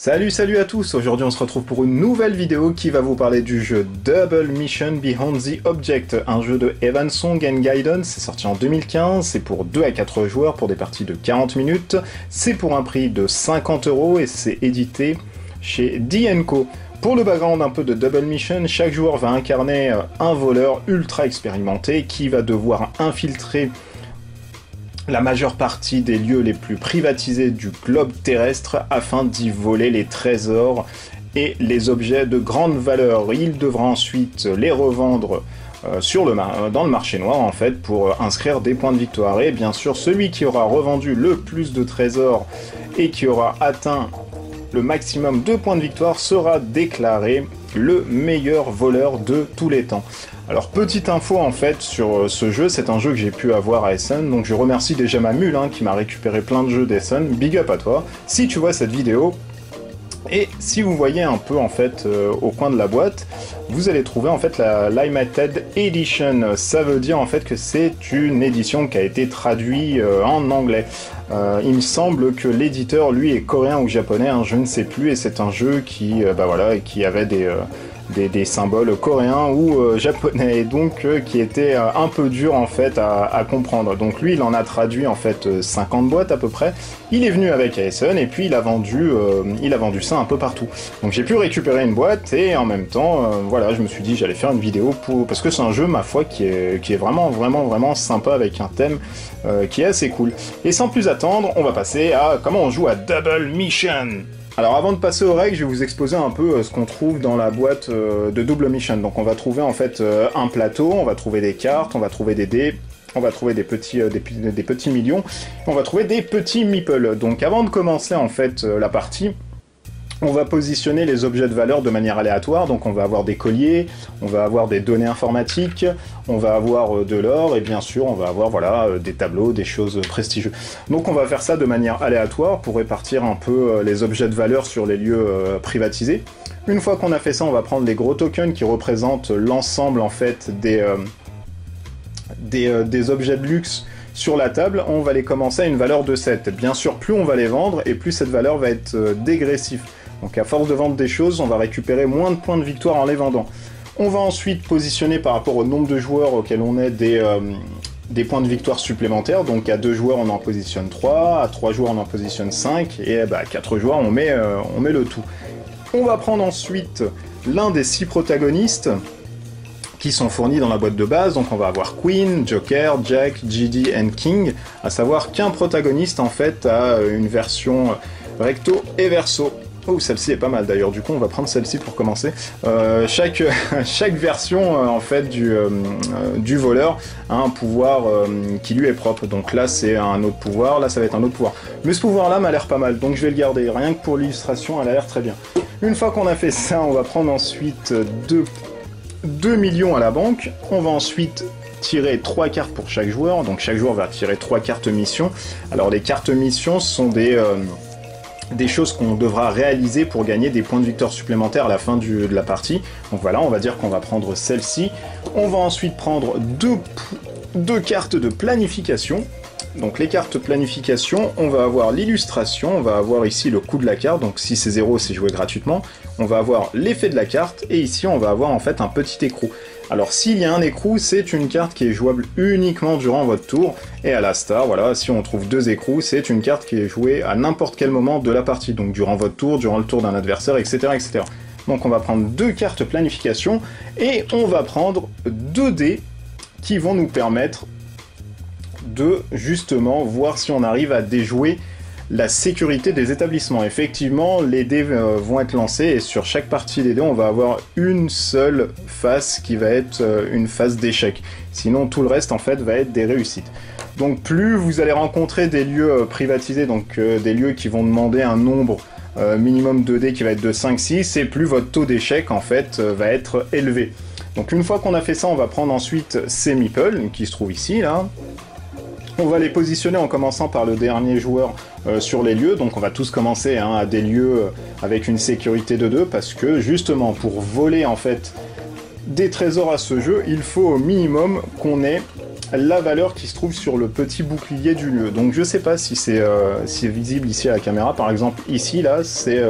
Salut à tous, aujourd'hui on se retrouve pour une nouvelle vidéo qui va vous parler du jeu Double Mission Beyond the Object, un jeu de Evansong and Guidance, c'est sorti en 2015, c'est pour 2 à 4 joueurs pour des parties de 40 minutes, c'est pour un prix de 50 € et c'est édité chez D&Co. Pour le background un peu de Double Mission, chaque joueur va incarner un voleur ultra expérimenté qui va devoir infiltrer la majeure partie des lieux les plus privatisés du globe terrestre afin d'y voler les trésors et les objets de grande valeur. Il devra ensuite les revendre dans le marché noir en fait pour inscrire des points de victoire. Et bien sûr, celui qui aura revendu le plus de trésors et qui aura atteint le maximum de points de victoire sera déclaré le meilleur voleur de tous les temps. Alors petite info en fait sur ce jeu, c'est un jeu que j'ai pu avoir à Essen, donc je remercie déjà ma mule qui m'a récupéré plein de jeux d'Essen, big up à toi, si tu vois cette vidéo. Et si vous voyez un peu en fait au coin de la boîte, vous allez trouver en fait la Limited Edition. Ça veut dire en fait que c'est une édition qui a été traduite en anglais. Il me semble que l'éditeur lui est coréen ou japonais, je ne sais plus, et c'est un jeu qui avait des symboles coréens ou japonais, et donc qui était un peu dur en fait à comprendre. Donc lui il en a traduit en fait 50 boîtes à peu près, il est venu avec Essen et puis il a vendu ça un peu partout. Donc j'ai pu récupérer une boîte et en même temps voilà, je me suis dit j'allais faire une vidéo parce que c'est un jeu ma foi qui est vraiment sympa avec un thème qui est assez cool. Et sans plus attendre, on va passer à comment on joue à Double Mission. Alors avant de passer aux règles, je vais vous exposer un peu ce qu'on trouve dans la boîte de Double Mission. Donc on va trouver en fait un plateau, on va trouver des cartes, on va trouver des dés, on va trouver des petits millions, on va trouver des petits meeples. Donc avant de commencer en fait la partie, on va positionner les objets de valeur de manière aléatoire, donc on va avoir des colliers, on va avoir des données informatiques, on va avoir de l'or, et bien sûr on va avoir des tableaux, des choses prestigieuses. Donc on va faire ça de manière aléatoire pour répartir un peu les objets de valeur sur les lieux privatisés. Une fois qu'on a fait ça, on va prendre les gros tokens qui représentent l'ensemble en fait des objets de luxe sur la table, on va les commencer à une valeur de 7. Bien sûr, plus on va les vendre, et plus cette valeur va être dégressive. Donc à force de vendre des choses, on va récupérer moins de points de victoire en les vendant. On va ensuite positionner par rapport au nombre de joueurs auxquels on est des points de victoire supplémentaires. Donc à 2 joueurs on en positionne 3, à 3 joueurs on en positionne 5, et à 4 joueurs on met le tout. On va prendre ensuite l'un des 6 protagonistes qui sont fournis dans la boîte de base, donc on va avoir Queen, Joker, Jack, GD et King, à savoir qu'un protagoniste en fait a une version recto et verso. Oh, celle-ci est pas mal d'ailleurs, du coup on va prendre celle-ci pour commencer. Chaque version en fait du voleur a un pouvoir qui lui est propre, donc là c'est un autre pouvoir, là ça va être un autre pouvoir. Mais ce pouvoir là m'a l'air pas mal, donc je vais le garder, rien que pour l'illustration elle a l'air très bien. Une fois qu'on a fait ça, on va prendre ensuite 2 millions à la banque, on va ensuite tirer 3 cartes pour chaque joueur, donc chaque joueur va tirer 3 cartes mission. Alors les cartes mission sont des choses qu'on devra réaliser pour gagner des points de victoire supplémentaires à la fin de la partie. Donc voilà, on va dire qu'on va prendre celle-ci. On va ensuite prendre deux cartes de planification. Donc les cartes planification, on va avoir l'illustration, on va avoir ici le coût de la carte, donc si c'est 0 c'est joué gratuitement. On va avoir l'effet de la carte, et ici on va avoir en fait un petit écrou. Alors s'il y a un écrou, c'est une carte qui est jouable uniquement durant votre tour, et à la star, voilà, si on trouve 2 écrous, c'est une carte qui est jouée à n'importe quel moment de la partie, donc durant votre tour, durant le tour d'un adversaire, etc., etc. Donc on va prendre 2 cartes planification, et on va prendre 2 dés qui vont nous permettre de justement voir si on arrive à déjouer la sécurité des établissements. Effectivement, les dés vont être lancés, et sur chaque partie des dés, on va avoir une seule face qui va être une face d'échec. Sinon, tout le reste, en fait, va être des réussites. Donc, plus vous allez rencontrer des lieux privatisés, donc des lieux qui vont demander un nombre minimum de dés qui va être de 5-6, et plus votre taux d'échec, en fait, va être élevé. Donc, une fois qu'on a fait ça, on va prendre ensuite ces meeples, qui se trouvent ici, là. On va les positionner en commençant par le dernier joueur sur les lieux, donc on va tous commencer à des lieux avec une sécurité de 2, parce que justement pour voler en fait des trésors à ce jeu, il faut au minimum qu'on ait la valeur qui se trouve sur le petit bouclier du lieu. Donc je sais pas si c'est visible ici à la caméra. Par exemple, ici, là, c'est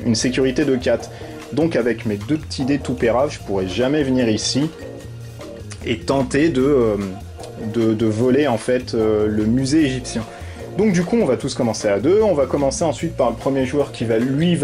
une sécurité de 4. Donc avec mes 2 petits dés tout péraves, je pourrais jamais venir ici et tenter de voler en fait le musée égyptien. Donc du coup, on va tous commencer à 2. On va commencer ensuite par le premier joueur qui va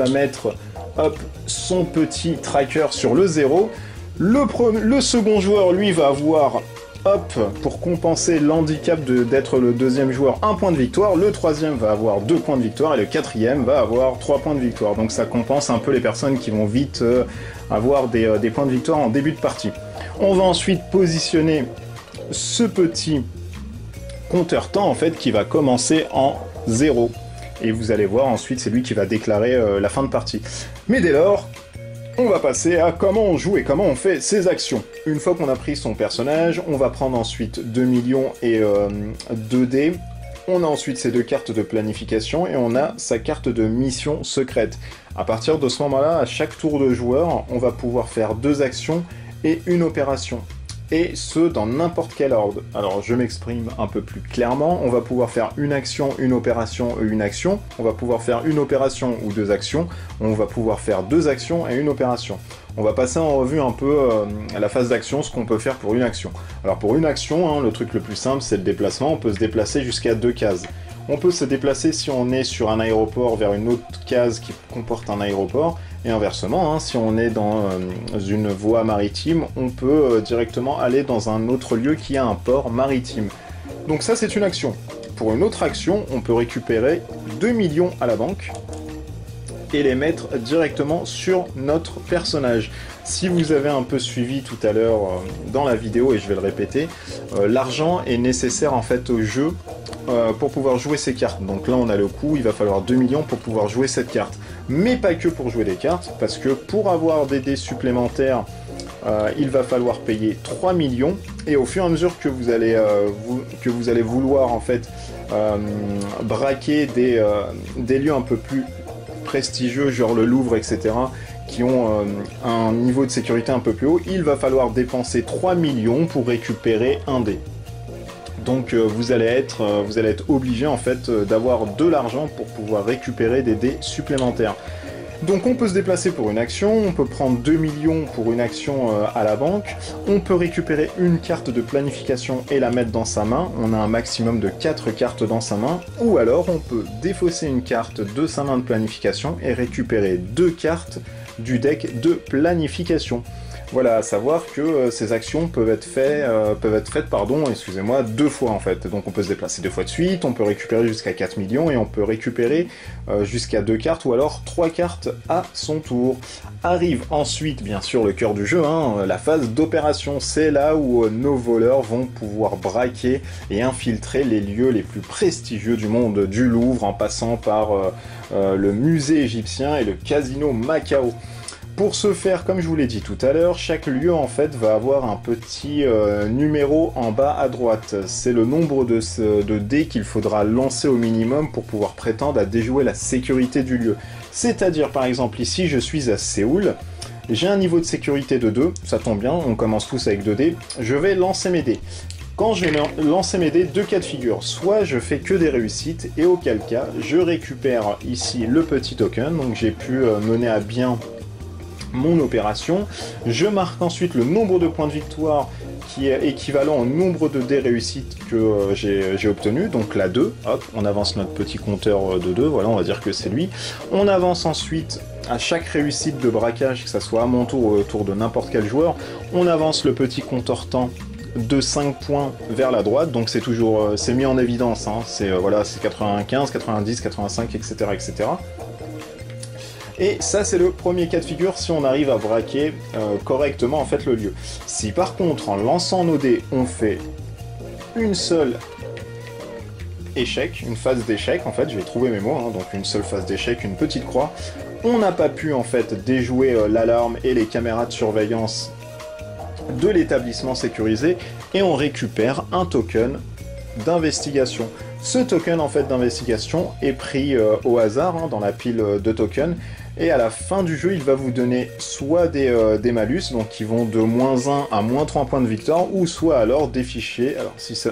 mettre hop, son petit tracker sur le 0. Le second joueur, lui, va avoir, hop, pour compenser l'handicap d'être le deuxième joueur, 1 point de victoire. Le troisième va avoir 2 points de victoire. Et le quatrième va avoir 3 points de victoire. Donc ça compense un peu les personnes qui vont vite avoir des points de victoire en début de partie. On va ensuite positionner ce petit compteur temps, en fait, qui va commencer en 0. Et vous allez voir, ensuite, c'est lui qui va déclarer la fin de partie. Mais dès lors, on va passer à comment on joue et comment on fait ses actions. Une fois qu'on a pris son personnage, on va prendre ensuite 2 millions et 2 dés. On a ensuite ces 2 cartes de planification et on a sa carte de mission secrète. À partir de ce moment-là, à chaque tour de joueur, on va pouvoir faire 2 actions et une opération. Et ce, dans n'importe quel ordre. Alors, je m'exprime un peu plus clairement. On va pouvoir faire une action, une opération et une action. On va pouvoir faire une opération ou 2 actions. On va pouvoir faire 2 actions et une opération. On va passer en revue un peu à la phase d'action, ce qu'on peut faire pour une action. Alors, pour une action, hein, le truc le plus simple, c'est le déplacement. On peut se déplacer jusqu'à 2 cases. On peut se déplacer si on est sur un aéroport vers une autre case qui comporte un aéroport. Et inversement, hein, si on est dans une voie maritime, on peut directement aller dans un autre lieu qui a un port maritime. Donc ça, c'est une action. Pour une autre action, on peut récupérer 2 millions à la banque et les mettre directement sur notre personnage. Si vous avez un peu suivi tout à l'heure dans la vidéo, et je vais le répéter, l'argent est nécessaire en fait au jeu pour pouvoir jouer ces cartes. Donc là on a le coût, il va falloir 2 millions pour pouvoir jouer cette carte. Mais pas que pour jouer des cartes, parce que pour avoir des dés supplémentaires, il va falloir payer 3 millions, et au fur et à mesure que vous allez vouloir en fait braquer des lieux un peu plus prestigieux, genre le Louvre, etc., qui ont un niveau de sécurité un peu plus haut, il va falloir dépenser 3 millions pour récupérer un dé. Donc vous allez être obligé en fait d'avoir de l'argent pour pouvoir récupérer des dés supplémentaires. Donc on peut se déplacer pour une action, on peut prendre 2 millions pour une action à la banque, on peut récupérer une carte de planification et la mettre dans sa main, on a un maximum de 4 cartes dans sa main, ou alors on peut défausser une carte de sa main de planification et récupérer 2 cartes du deck de planification. Voilà, à savoir que ces actions peuvent être faites, excusez-moi, 2 fois en fait. Donc on peut se déplacer 2 fois de suite, on peut récupérer jusqu'à 4 millions et on peut récupérer jusqu'à 2 cartes ou alors 3 cartes à son tour. Arrive ensuite, bien sûr, le cœur du jeu, hein, la phase d'opération. C'est là où nos voleurs vont pouvoir braquer et infiltrer les lieux les plus prestigieux du monde, du Louvre en passant par le musée égyptien et le casino Macao. Pour ce faire, comme je vous l'ai dit tout à l'heure, chaque lieu en fait va avoir un petit numéro en bas à droite. C'est le nombre de dés qu'il faudra lancer au minimum pour pouvoir prétendre à déjouer la sécurité du lieu. C'est-à-dire par exemple ici je suis à Séoul, j'ai un niveau de sécurité de 2, ça tombe bien, on commence tous avec 2 dés, je vais lancer mes dés. Quand je vais lancer mes dés, 2 cas de figure, soit je fais que des réussites, et auquel cas je récupère ici le petit token, donc j'ai pu mener à bien mon opération. Je marque ensuite le nombre de points de victoire qui est équivalent au nombre de dés réussites que j'ai obtenu, donc la 2, hop, on avance notre petit compteur de 2, voilà, on va dire que c'est lui. On avance ensuite à chaque réussite de braquage, que ça soit à mon tour ou au tour de n'importe quel joueur, on avance le petit compteur temps de 5 points vers la droite, donc c'est toujours, c'est mis en évidence, hein, c'est voilà, c'est 95, 90, 85, etc., etc. Et ça, c'est le premier cas de figure si on arrive à braquer correctement en fait le lieu. Si par contre, en lançant nos dés, on fait une seule échec, une phase d'échec, en fait, je vais trouver mes mots, hein, donc une seule phase d'échec, une petite croix, on n'a pas pu en fait déjouer l'alarme et les caméras de surveillance de l'établissement sécurisé, et on récupère un token d'investigation. Ce token en fait d'investigation est pris au hasard hein, dans la pile de tokens, Et à la fin du jeu, il va vous donner soit des malus, donc qui vont de -1 à -3 points de victoire, ou soit alors des fichiers.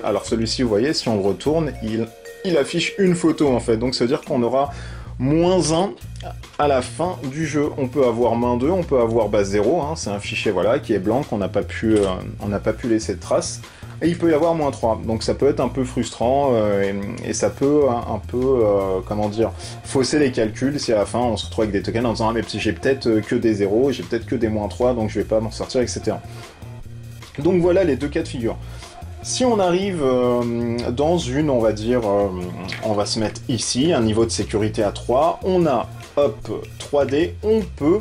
Alors celui-ci, vous voyez, si on le retourne, il affiche une photo en fait. Donc ça veut dire qu'on aura -1 à la fin du jeu. On peut avoir -2, on peut avoir 0, hein, c'est un fichier voilà, qui est blanc, qu'on n'a pas pu laisser de traces. Et il peut y avoir -3, donc ça peut être un peu frustrant et ça peut un peu, comment dire, fausser les calculs si à la fin on se retrouve avec des tokens en disant « Ah mais j'ai peut-être que des 0, j'ai peut-être que des -3, donc je vais pas m'en sortir, etc. » Donc voilà les deux cas de figure. Si on arrive dans une, on va dire, on va se mettre ici, un niveau de sécurité à 3, on a, hop, 3D, on peut...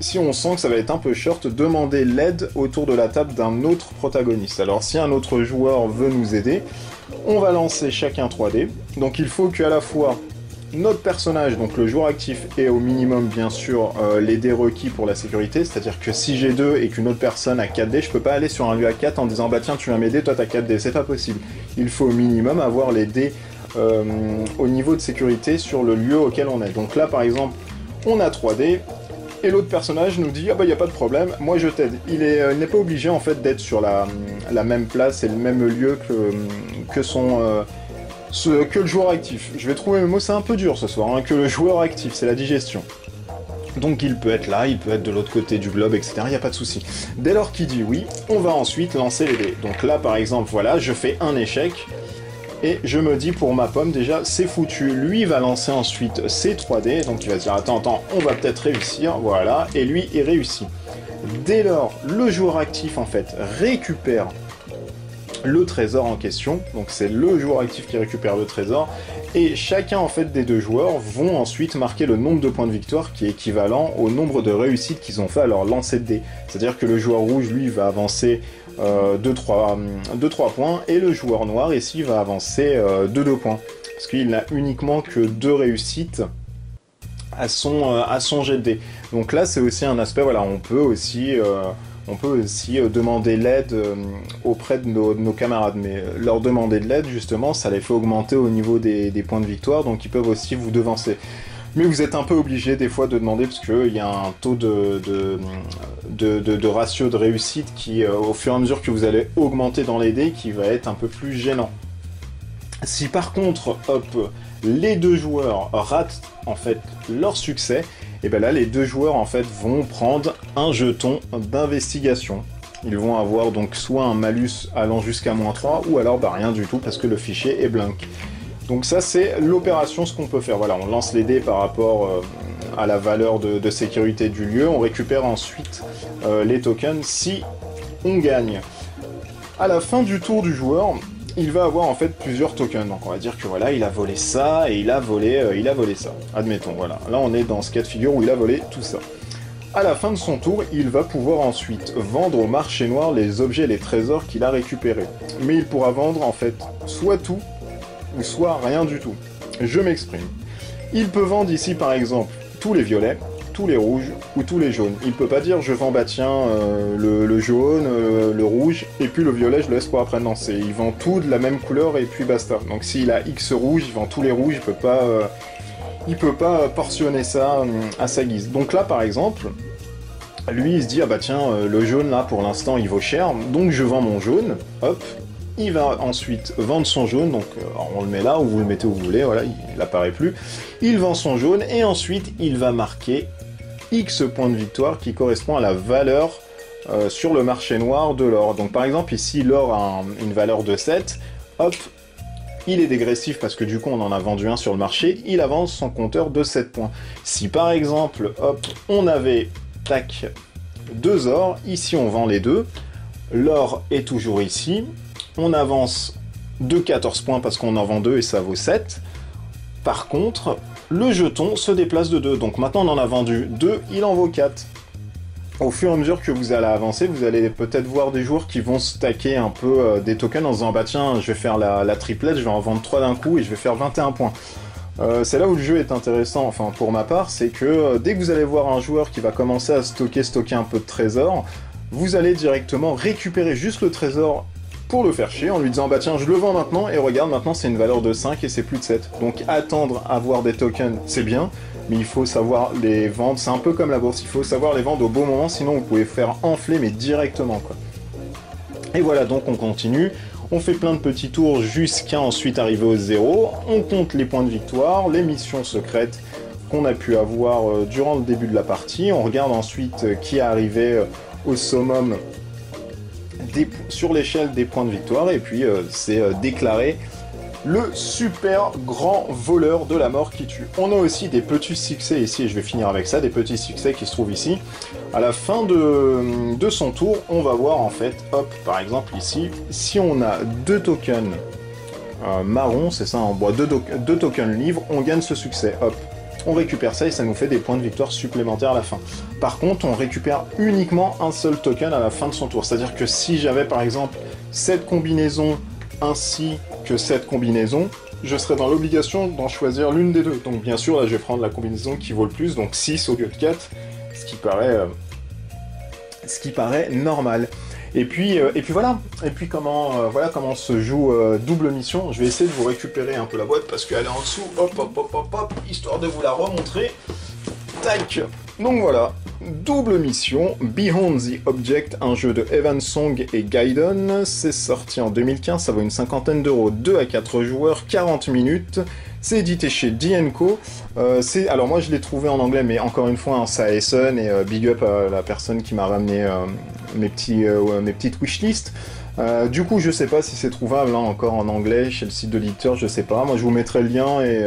Si on sent que ça va être un peu short, demander l'aide autour de la table d'un autre protagoniste. Alors si un autre joueur veut nous aider, on va lancer chacun 3D. Donc il faut qu'à la fois notre personnage, donc le joueur actif, ait au minimum bien sûr les dés requis pour la sécurité. C'est-à-dire que si j'ai 2 et qu'une autre personne a 4 dés, je peux pas aller sur un lieu à 4 en disant bah tiens tu vas m'aider, toi t'as 4 dés, c'est pas possible. Il faut au minimum avoir les dés au niveau de sécurité sur le lieu auquel on est. Donc là par exemple, on a 3 dés. Et l'autre personnage nous dit « Ah bah y a pas de problème, moi je t'aide ». Il n'est pas obligé en fait d'être sur la même place et le même lieu que le joueur actif. Je vais trouver mes mots, c'est un peu dur ce soir, hein, que le joueur actif, c'est la digestion. Donc il peut être là, il peut être de l'autre côté du globe, etc. Il n'y a pas de souci. Dès lors qu'il dit oui, on va ensuite lancer les dés. Donc là par exemple, voilà, je fais un échec. Et je me dis pour ma pomme déjà c'est foutu, lui va lancer ensuite ses 3D, donc il va se dire attends, on va peut-être réussir, voilà, et lui il réussit. Dès lors, le joueur actif en fait récupère le trésor en question, donc c'est le joueur actif qui récupère le trésor, et chacun en fait des deux joueurs vont ensuite marquer le nombre de points de victoire qui est équivalent au nombre de réussites qu'ils ont fait à leur lancer de dés. C'est-à-dire que le joueur rouge lui va avancer 2-3 points, et le joueur noir ici va avancer 2 points, parce qu'il n'a uniquement que 2 réussites à son jet de dés. Donc là c'est aussi un aspect, voilà, on peut aussi demander l'aide auprès de nos camarades, mais leur demander de l'aide justement ça les fait augmenter au niveau des points de victoire, donc ils peuvent aussi vous devancer. Mais vous êtes un peu obligé des fois de demander parce qu'il y a un taux de ratio de réussite qui, au fur et à mesure que vous allez augmenter dans les dés, qui va être un peu plus gênant. Si par contre, hop, les deux joueurs ratent en fait leur succès, et bien là les deux joueurs en fait vont prendre un jeton d'investigation. Ils vont avoir donc soit un malus allant jusqu'à -3, ou alors bah, rien du tout parce que le fichier est blank. Donc ça c'est l'opération, ce qu'on peut faire. Voilà, on lance les dés par rapport à la valeur de sécurité du lieu, on récupère ensuite les tokens si on gagne. À la fin du tour du joueur, il va avoir en fait plusieurs tokens. Donc on va dire que voilà, il a volé ça et il a volé ça. Admettons, voilà. Là on est dans ce cas de figure où il a volé tout ça. À la fin de son tour, il va pouvoir ensuite vendre au marché noir les objets et les trésors qu'il a récupérés. Mais il pourra vendre en fait soit tout, ou soit rien du tout. Je m'exprime. Il peut vendre ici par exemple tous les violets, tous les rouges ou tous les jaunes. Il peut pas dire je vends bah tiens le jaune, le rouge et puis le violet je le laisse pour après. Non, il vend tout de la même couleur et puis basta. Donc s'il a X rouge, il vend tous les rouges, il peut pas portionner ça à sa guise. Donc là par exemple, lui il se dit ah bah tiens le jaune là pour l'instant il vaut cher, donc je vends mon jaune, hop. Il va ensuite vendre son jaune, donc on le met là, ou vous le mettez où vous voulez, voilà, il n'apparaît plus. Il vend son jaune, et ensuite il va marquer X points de victoire qui correspond à la valeur sur le marché noir de l'or. Donc par exemple ici l'or a une valeur de 7, hop, il est dégressif parce que du coup on en a vendu un sur le marché, il avance son compteur de 7 points. Si par exemple, hop, on avait, tac, 2 ors, ici on vend les deux, l'or est toujours ici, on avance de 14 points parce qu'on en vend 2 et ça vaut 7. Par contre, le jeton se déplace de 2. Donc maintenant on en a vendu 2, il en vaut 4. Au fur et à mesure que vous allez avancer, vous allez peut-être voir des joueurs qui vont stacker un peu des tokens en se disant bah tiens, je vais faire la triplette, je vais en vendre 3 d'un coup et je vais faire 21 points. C'est là où le jeu est intéressant, enfin pour ma part, c'est que dès que vous allez voir un joueur qui va commencer à stocker un peu de trésors, vous allez directement récupérer juste le trésor pour le faire chier en lui disant bah tiens je le vends maintenant et regarde maintenant c'est une valeur de 5 et c'est plus de 7. Donc attendre à avoir des tokens c'est bien, mais il faut savoir les vendre, c'est un peu comme la bourse, il faut savoir les vendre au bon moment sinon vous pouvez faire enfler mais directement quoi. Et voilà donc on continue, on fait plein de petits tours jusqu'à ensuite arriver au 0, on compte les points de victoire, les missions secrètes qu'on a pu avoir durant le début de la partie, on regarde ensuite qui est arrivé au summum sur l'échelle des points de victoire, et puis c'est déclaré le super grand voleur de la mort qui tue. On a aussi des petits succès ici, et je vais finir avec ça, des petits succès qui se trouvent ici. À la fin de son tour, on va voir en fait, hop, par exemple ici, si on a 2 tokens marron, c'est ça, on boit 2 tokens livres, on gagne ce succès, hop. On récupère ça et ça nous fait des points de victoire supplémentaires à la fin. Par contre, on récupère uniquement un seul token à la fin de son tour. C'est-à-dire que si j'avais par exemple cette combinaison ainsi que cette combinaison, je serais dans l'obligation d'en choisir l'une des deux. Donc bien sûr, là je vais prendre la combinaison qui vaut le plus, donc 6 au lieu de 4, ce qui paraît normal. Et puis voilà. Et puis voilà comment se joue double mission. Je vais essayer de vous récupérer un peu la boîte parce qu'elle est en dessous. Hop, hop, hop, hop, hop, histoire de vous la remontrer. Tac. Donc voilà. Double mission, Beyond the Object, un jeu de Evan Song et Gaiden. C'est sorti en 2015, ça vaut une cinquantaine d'euros, 2 à 4 joueurs, 40 minutes. C'est édité chez D&Co. Alors moi je l'ai trouvé en anglais, mais encore une fois, hein, ça Essen, et big up à la personne qui m'a ramené mes petites wishlists. Du coup, je sais pas si c'est trouvable hein, encore en anglais chez le site de l'éditeur, je sais pas. Moi, je vous mettrai le lien et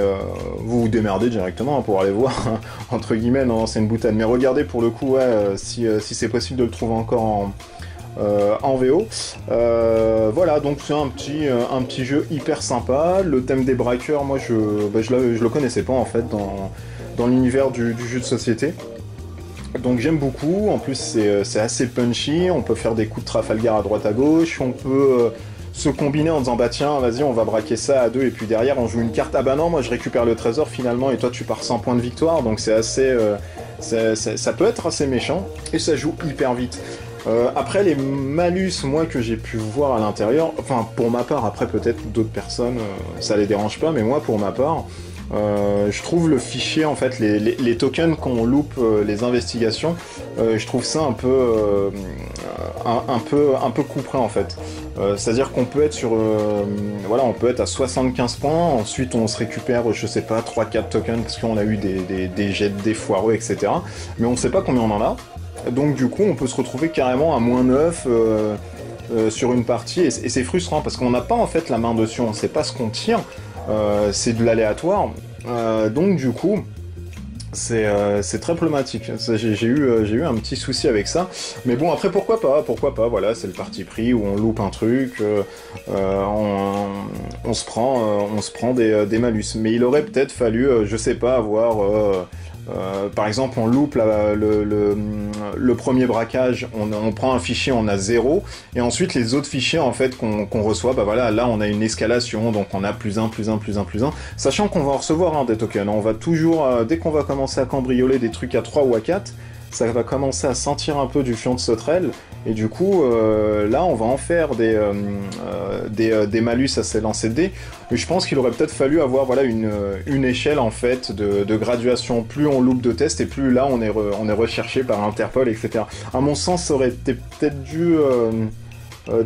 vous vous démerdez directement hein, pour aller voir. Hein, entre guillemets, non, c'est une boutade. Mais regardez pour le coup, ouais, si c'est possible de le trouver encore en VO. Voilà, donc c'est un petit jeu hyper sympa. Le thème des braqueurs, moi, je le connaissais pas en fait dans l'univers du jeu de société. Donc j'aime beaucoup, en plus c'est assez punchy, on peut faire des coups de Trafalgar à droite à gauche, on peut se combiner en disant bah tiens vas-y on va braquer ça à 2 et puis derrière on joue une carte, ah bah non moi je récupère le trésor finalement et toi tu pars sans point de victoire, donc c'est assez, ça peut être assez méchant et ça joue hyper vite. Après les malus moi que j'ai pu voir à l'intérieur, enfin pour ma part, après peut-être d'autres personnes ça les dérange pas, mais moi pour ma part, je trouve le fichier, en fait, les tokens qu'on loupe les investigations, je trouve ça un peu couperé en fait. C'est-à-dire qu'on peut être sur, voilà, on peut être à 75 points, ensuite on se récupère, je sais pas, 3-4 tokens parce qu'on a eu des jets de dés foireux, etc. Mais on sait pas combien on en a, donc du coup on peut se retrouver carrément à -9 sur une partie, et c'est frustrant parce qu'on n'a pas en fait la main dessus, on sait pas ce qu'on tire. C'est de l'aléatoire, donc du coup c'est très problématique. J'ai eu un petit souci avec ça, mais bon après pourquoi pas, voilà, c'est le parti pris où on loupe un truc, on se prend des malus, mais il aurait peut-être fallu, je sais pas, avoir par exemple, on loupe le premier braquage, on prend un fichier, on a 0, et ensuite les autres fichiers en fait qu'on reçoit, bah voilà, là on a une escalation, donc on a +1, +1, +1, +1, sachant qu'on va en recevoir hein, des tokens, on va toujours, dès qu'on va commencer à cambrioler des trucs à 3 ou à 4, ça va commencer à sentir un peu du fion de sauterelle, et du coup, là, on va en faire des malus à ces lancers de dés, mais je pense qu'il aurait peut-être fallu avoir voilà, une échelle, en fait, de graduation. Plus on loupe de tests, et plus là, on est recherché par Interpol, etc. À mon sens, ça aurait peut-être dû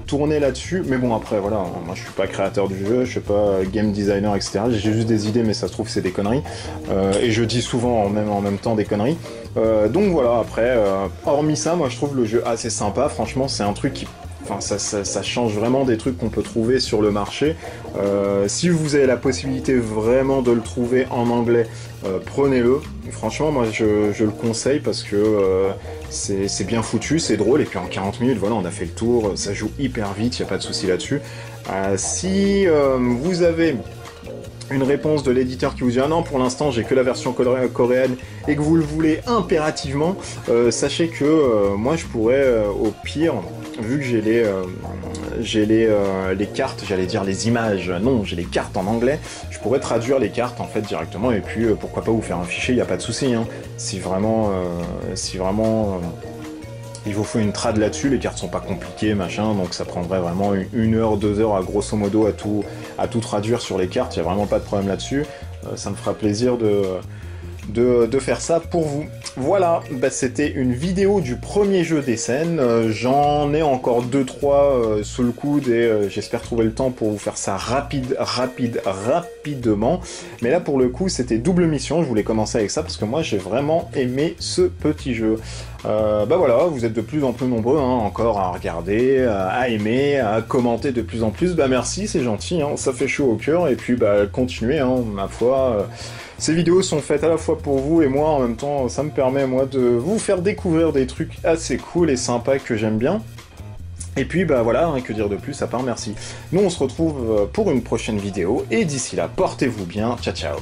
tourner là-dessus, mais bon, après, voilà, moi, je suis pas créateur du jeu, je suis pas game designer, etc. J'ai juste des idées, mais ça se trouve, c'est des conneries, et je dis souvent en même temps des conneries. Donc voilà, après, hormis ça, moi je trouve le jeu assez sympa, franchement c'est un truc qui... Enfin, ça change vraiment des trucs qu'on peut trouver sur le marché. Si vous avez la possibilité vraiment de le trouver en anglais, prenez-le. Franchement, moi je le conseille parce que c'est bien foutu, c'est drôle, et puis en 40 minutes, voilà, on a fait le tour, ça joue hyper vite, il n'y a pas de souci là-dessus. Si vous avez une réponse de l'éditeur qui vous dit ah non pour l'instant j'ai que la version coréenne et que vous le voulez impérativement, sachez que moi je pourrais au pire, vu que j'ai les cartes, j'allais dire les images, non j'ai les cartes en anglais, je pourrais traduire les cartes en fait directement, et puis pourquoi pas vous faire un fichier, il n'y a pas de souci hein, si vraiment Il vous faut une trad là-dessus, les cartes sont pas compliquées, machin, donc ça prendrait vraiment 1 heure, 2 heures à grosso modo à tout traduire sur les cartes, il n'y a vraiment pas de problème là-dessus. Ça me fera plaisir de faire ça pour vous. Voilà, bah c'était une vidéo du premier jeu des scènes, j'en ai encore 2-3 sous le coude et j'espère trouver le temps pour vous faire ça rapidement. Mais là pour le coup c'était double mission, je voulais commencer avec ça parce que moi j'ai vraiment aimé ce petit jeu. Bah voilà, vous êtes de plus en plus nombreux hein, encore à regarder, à aimer, à commenter de plus en plus, bah merci, c'est gentil, hein, ça fait chaud au cœur, et puis bah continuez, hein, ma foi, ces vidéos sont faites à la fois pour vous et moi, en même temps ça me permet moi de vous faire découvrir des trucs assez cool et sympas que j'aime bien. Et puis bah voilà, hein, que dire de plus à part merci. Nous on se retrouve pour une prochaine vidéo, et d'ici là, portez-vous bien, ciao ciao.